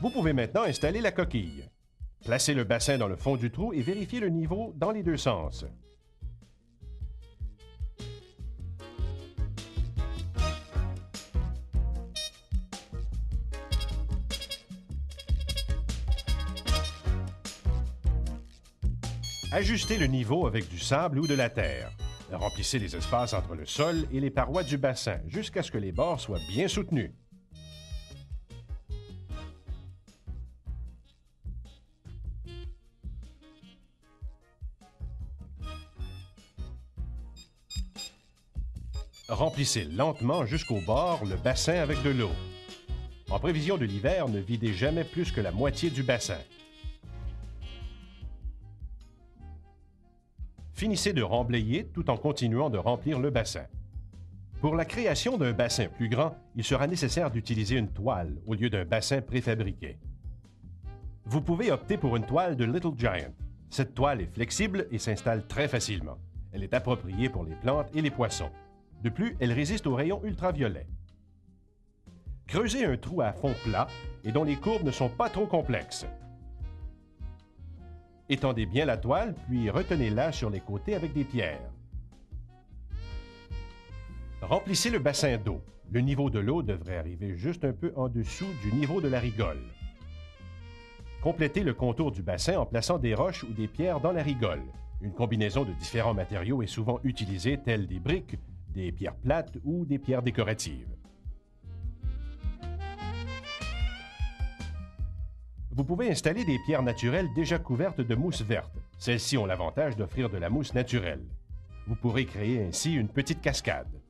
Vous pouvez maintenant installer la coquille. Placez le bassin dans le fond du trou et vérifiez le niveau dans les deux sens. Ajustez le niveau avec du sable ou de la terre. Remplissez les espaces entre le sol et les parois du bassin jusqu'à ce que les bords soient bien soutenus. Remplissez lentement jusqu'au bord le bassin avec de l'eau. En prévision de l'hiver, ne videz jamais plus que la moitié du bassin. Finissez de remblayer tout en continuant de remplir le bassin. Pour la création d'un bassin plus grand, il sera nécessaire d'utiliser une toile au lieu d'un bassin préfabriqué. Vous pouvez opter pour une toile de Little Giant. Cette toile est flexible et s'installe très facilement. Elle est appropriée pour les plantes et les poissons. De plus, elle résiste aux rayons ultraviolets. Creusez un trou à fond plat et dont les courbes ne sont pas trop complexes. Étendez bien la toile, puis retenez-la sur les côtés avec des pierres. Remplissez le bassin d'eau. Le niveau de l'eau devrait arriver juste un peu en dessous du niveau de la rigole. Complétez le contour du bassin en plaçant des roches ou des pierres dans la rigole. Une combinaison de différents matériaux est souvent utilisée, tels des briques, des pierres plates ou des pierres décoratives. Vous pouvez installer des pierres naturelles déjà couvertes de mousse verte. Celles-ci ont l'avantage d'offrir de la mousse naturelle. Vous pourrez créer ainsi une petite cascade.